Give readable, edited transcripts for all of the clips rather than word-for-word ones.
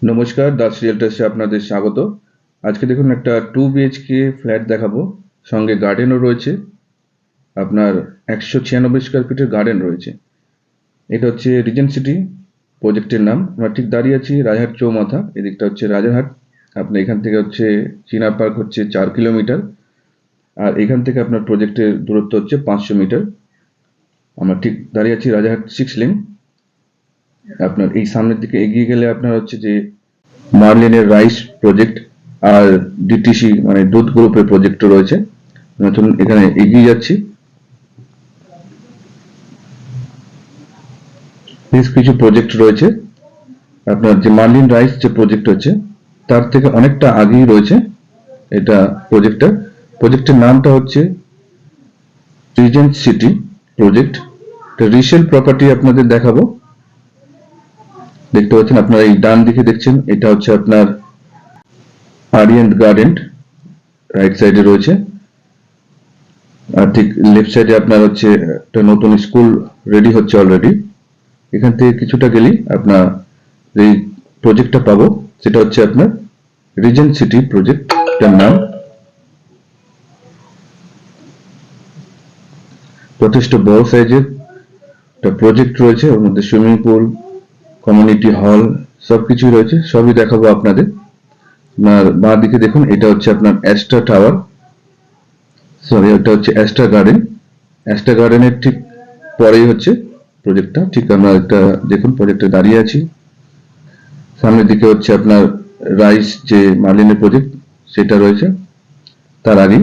নমস্কার, দাস রিয়েলটার্সে আপনাদের স্বাগত। আজকে দেখুন একটা 2 BHK ফ্ল্যাট দেখাবো, সঙ্গে গার্ডেনও রয়েছে। আপনার 196 স্কোয়ার ফিটের গার্ডেন রয়েছে। এটা হচ্ছে রিজেন্ট সিটি প্রজেক্টের নাম। আমরা ঠিক দাঁড়িয়ে আছি রাজারহাট চৌমাথা, এদিকটা হচ্ছে রাজারহাট। আপনার এখান থেকে হচ্ছে চিনা পার্ক হচ্ছে 4 কিলোমিটার, আর এখান থেকে আপনার প্রজেক্টের দূরত্ব হচ্ছে 500 মিটার। আমরা ঠিক দাঁড়িয়ে আছি রাজারহাট 6 লেন। আপনার এই সামনের দিকে এগিয়ে গেলে আপনার হচ্ছে যে মার্লিনের রাইস প্রজেক্ট আর ডিটিসি মানে দুধ গ্রুপের প্রজেক্টও রয়েছে। নতুন এখানে এগিয়ে যাচ্ছি। বেশ কিছু প্রজেক্ট রয়েছে। আপনার যে মার্লিন রাইস যে প্রজেক্ট হচ্ছে তার থেকে অনেকটা আগেই রয়েছে এটা প্রজেক্টের নামটা হচ্ছে Regent City project. Resale property আপনাদের দেখাবো। দেখতে পাচ্ছেন আপনারা এই ডান দিকে দেখছেন, এটা হচ্ছে আপনার আরিয়েন্ট গার্ডেন রাইট সাইডে রয়েছে, আর ঠিক লেফট সাইডে আপনার হচ্ছে একটা নতুন স্কুল রেডি হচ্ছে অলরেডি। এখান থেকে কিছুটা গেলেই আপনার এই প্রজেক্টটা পাবো, সেটা হচ্ছে আপনার রিজেন্ট সিটি প্রজেক্টটার নাম। যথেষ্ট বড় সাইজের একটা প্রজেক্ট রয়েছে, ওর মধ্যে সুইমিং পুল, কমিউনিটি হল সবকিছুই রয়েছে, সবই দেখাবো আপনাদের। আপনার বাঁ দিকে দেখুন, এটা হচ্ছে আপনার অ্যাস্ট্রা টাওয়ার, সরি এটা হচ্ছে অ্যাস্ট্রা গার্ডেন। অ্যাস্ট্রা গার্ডেনের ঠিক পরেই হচ্ছে প্রজেক্টটা। ঠিক আমরা একটা দেখুন প্রজেক্টে দাঁড়িয়ে আছি। সামনের দিকে হচ্ছে আপনার রাইস যে মার্লিনের প্রজেক্ট সেটা রয়েছে তার আগেই,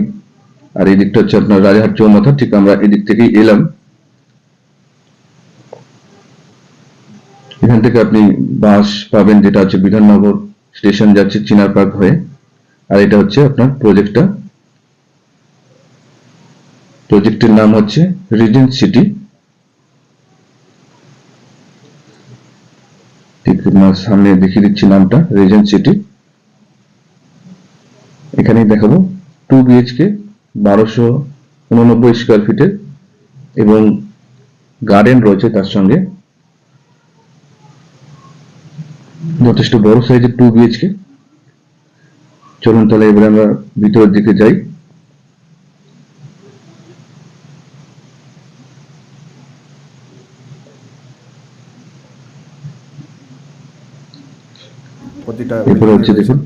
আর এই দিকটা হচ্ছে আপনার রাজারহাট চৌমাথা। ঠিক আমরা এদিক থেকেই এলাম। এখান থেকে আপনি বাস পাবেন যেটা হচ্ছে বিধাননগর স্টেশন যাচ্ছে চিনার পার্ক হয়ে। আর এটা হচ্ছে আপনার প্রজেক্টের নাম হচ্ছে রিজেন্ট সিটি। ঠিক সামনে দেখিয়ে দিচ্ছি নামটা, রিজেন্ট সিটি। এখানেই দেখাবো 2 BHK 1289 স্কোয়ার ফিটের এবং গার্ডেন রয়েছে তার সঙ্গে। যথেষ্ট বড় সাইজের 2 BHK। চলুন তাহলে এবার আমরা ভিতরের দিকে যাই। এরপরে হচ্ছে দেখুন,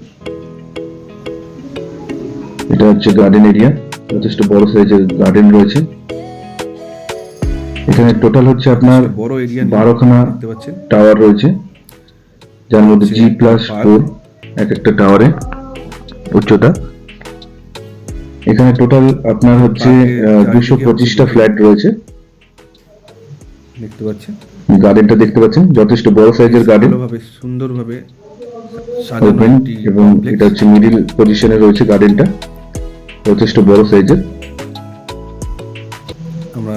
এটা হচ্ছে গার্ডেন এরিয়া। যথেষ্ট বড় সাইজের গার্ডেন রয়েছে। এখানে টোটাল হচ্ছে আপনার 12খানা টাওয়ার রয়েছে, যার মধ্যে G+4 এক একটা টাওয়ারে উচ্চতা। এখানে টোটাল আপনার হচ্ছে 225টা ফ্ল্যাট রয়েছে। দেখতে পাচ্ছেন গার্ডেনটা, দেখতে পাচ্ছেন যথেষ্ট বড় সাইজের গার্ডেন, সুন্দরভাবে ওপেন, এবং এটা হচ্ছে মিডিল পজিশনে রয়েছে গার্ডেনটা, যথেষ্ট বড় সাইজের। আমরা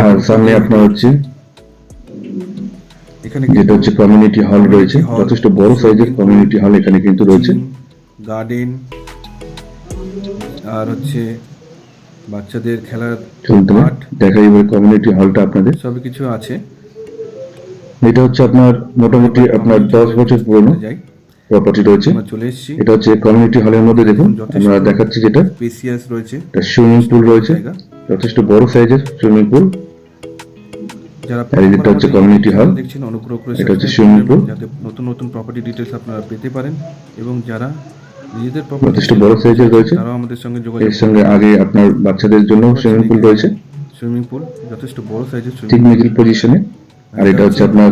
আর সামনে আপনার হচ্ছে এখানে যেটা হচ্ছে কমিউনিটি হল রয়েছে, যথেষ্ট বড় সাইজের কমিউনিটি হল এখানে কিন্তু রয়েছে। গার্ডেন আর হচ্ছে বাচ্চাদের খেলার মাঠ দেখাই এবার কমিউনিটি হলটা আপনাদের, সব কিছু আছে। এটা হচ্ছে আপনার মোটামুটি আপনার 10 বছর পুরনো প্রপার্টি রয়েছে। এটা হচ্ছে কমিউনিটি হলের মধ্যে দেখুন আমরা দেখাচ্ছি যেটা স্পেসিয়াস রয়েছে, একটা সুইমিং পুল রয়েছে, যথেষ্ট বড় সাইজের সুইমিং পুল। আর এটা হচ্ছে কমিউনিটি হল, এটা হচ্ছে সুইমিং পুল। যাতে নতুন নতুন প্রপার্টি ডিটেইলস আপনারা পেতে পারেন এবং যারা নিজেদের প্রপার্টি যথেষ্ট বড় সাইজের রয়েছে তারাও আমাদের সঙ্গে যোগাযোগ। এর সঙ্গে আগে আপনার বাচ্চাদের জন্য সুইমিং পুল রয়েছে, সুইমিং পুল যথেষ্ট বড় সাইজের, ঠিক মিডল পজিশনে। আর এটা হচ্ছে আপনার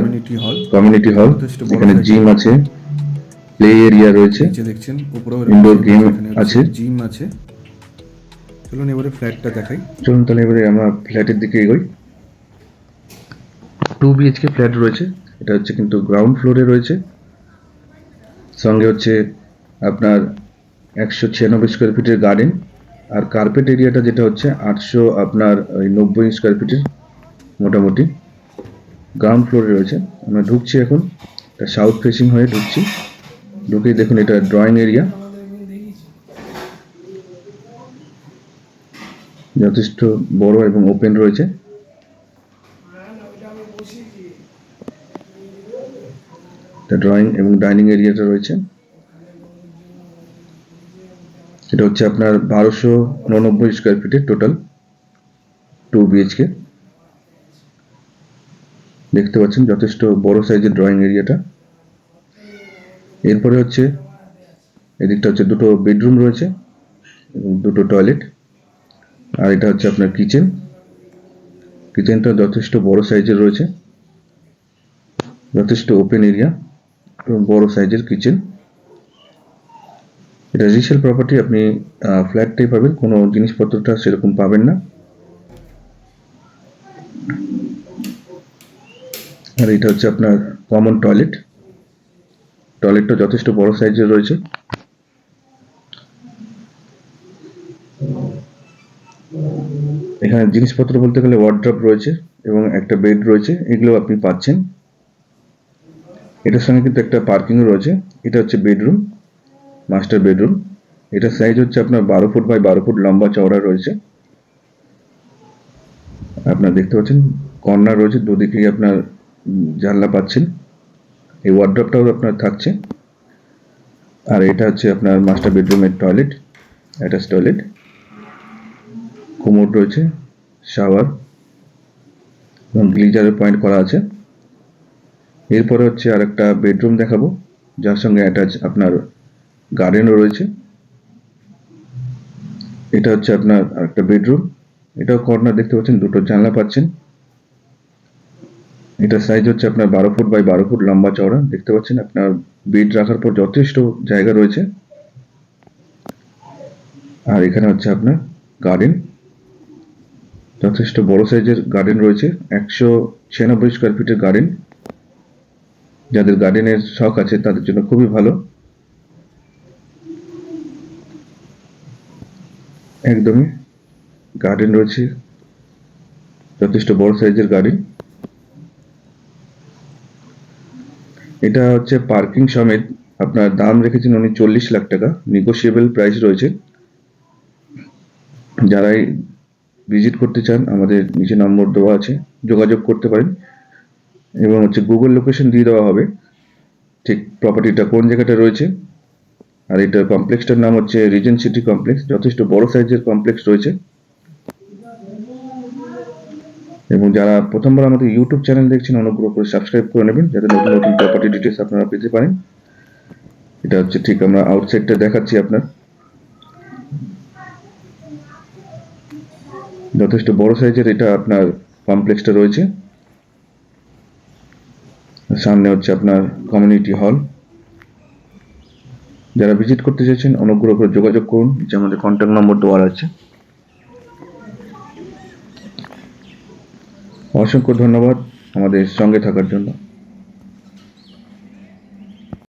কমিউনিটি হল, এখানে জিম আছে, প্লে এরিয়া রয়েছে, দেখছেন উপরে ইনডোর গেম আছে, জিম আছে। চলুন এবারে ফ্ল্যাটটা দেখাই। চলুন তাহলে এবারে আমরা ফ্ল্যাটের দিকে এগোই। 2 BHK ফ্ল্যাট রয়েছে, এটা হচ্ছে কিন্তু গ্রাউন্ড ফ্লোরে রয়েছে। সঙ্গে হচ্ছে আপনার 196 স্কোয়ার ফিটের গার্ডেন, আর কার্পেট এরিয়াটা যেটা হচ্ছে 890 স্কোয়ার ফিটের মোটামুটি গ্রাউন্ড ফ্লোরে রয়েছে। আমরা ঢুকছি এখন, এটা সাউথ ফেসিং হয়ে ঢুকছি। ঢুকেই দেখুন এটা ড্রয়িং এরিয়া, যথেষ্ট বড় এবং ওপেন রয়েছে। ড্রয়িং এবং ডাইনিং এরিয়াটা রয়েছে। এটা হচ্ছে আপনার 1299 স্কোয়ার ফিটের টোটাল 2 BHK। দেখতে পাচ্ছেন যথেষ্ট বড় সাইজের ড্রয়িং এরিয়াটা। এরপরে হচ্ছে এদিকটা হচ্ছে দুটো বেডরুম রয়েছে এবং দুটো টয়লেট, আর এটা হচ্ছে আপনার কিচেন। কিচেনটা যথেষ্ট বড় সাইজের রয়েছে, যথেষ্ট ওপেন এরিয়া এবং বড় সাইজের কিচেন। এটা রিসেল প্রপার্টি, আপনি ফ্ল্যাটটাই পাবেন, কোনো জিনিসপত্রটা সেরকম পাবেন না। আর এটা হচ্ছে আপনার কমন টয়লেট। টয়লেটটা যথেষ্ট বড় সাইজের রয়েছে। এখানে জিনিসপত্র বলতে গেলে ওয়ার্ড্রপ রয়েছে এবং একটা বেড রয়েছে, এগুলো আপনি পাচ্ছেন। এটার সঙ্গে কিন্তু একটা পার্কিংও রয়েছে। এটা হচ্ছে বেডরুম, মাস্টার বেডরুম। এটার সাইজ হচ্ছে আপনার 12 ফুট বাই 12 ফুট লম্বা চওড়া রয়েছে। আপনার দেখতে পাচ্ছেন কর্নার রয়েছে, দুদিকেই আপনার জানলা পাচ্ছেন। এই ওয়ার্ড্রপটাও আপনার থাকছে। আর এটা হচ্ছে আপনার মাস্টার বেডরুমের টয়লেট, অ্যাটাচ টয়লেট, কোমোড রয়েছে, শাওয়ার এবং গ্লিজারের পয়েন্ট করা আছে। এরপরে হচ্ছে আর একটা বেডরুম দেখাবো, যার সঙ্গে অ্যাটাচ আপনার গার্ডেনও রয়েছে। এটা হচ্ছে আপনার আরেকটা বেডরুম, এটাও কর্নার দেখতে পাচ্ছেন, দুটো জানলা পাচ্ছেন। এটার সাইজ হচ্ছে আপনার 12 ফুট বাই 12 ফুট লম্বা চওড়া। দেখতে পাচ্ছেন আপনার বেড রাখার পর যথেষ্ট জায়গা রয়েছে। আর এখানে হচ্ছে আপনার গার্ডেন, যথেষ্ট বড় সাইজের গার্ডেন রয়েছে, 196 স্কোয়ার ফিটের গার্ডেন। যাদের গার্ডেনের শখ আছে তাদের জন্য খুবই ভালো। একদমই গার্ডেন রয়েছে, যথেষ্ট বড় সাইজের গার্ডেন। এটা হচ্ছে পার্কিং সমেত আপনার দাম রেখেছেন উনি 40 লাখ টাকা, নেগোশিয়েবল প্রাইস রয়েছে। যারাই ভিজিট করতে চান আমাদের নিচে নম্বর দেওয়া আছে, যোগাযোগ করতে পারেন। এবং হচ্ছে গুগল লোকেশন দিয়ে দেওয়া হবে ঠিক প্রপার্টিটা কোন জায়গাটা রয়েছে। আর এটা কমপ্লেক্সটার নাম হচ্ছে রিজেন্ট সিটি কমপ্লেক্স, যথেষ্ট বড় সাইজের কমপ্লেক্স রয়েছে। এবং যারা প্রথমবার আমাদের ইউটিউব চ্যানেল দেখছেন অনুগ্রহ করে সাবস্ক্রাইব করে নেবেন, যাতে নতুন নতুন প্রপার্টি ডিটেলস আপনারা পেতে পারেন। এটা হচ্ছে ঠিক আমরা আউটসাইডটা দেখাচ্ছি আপনার, যথেষ্ট বড় সাইজের এটা আপনার কমপ্লেক্সটা রয়েছে। সামনে হচ্ছে আপনার কমিউনিটি হল। যারা ভিজিট করতে চাইছেন অনুগ্রহ করে যোগাযোগ করুন, যে আমাদের কন্ট্যাক্ট নম্বর দেওয়া আছে। অসংখ্য ধন্যবাদ আমাদের সঙ্গে থাকার জন্য।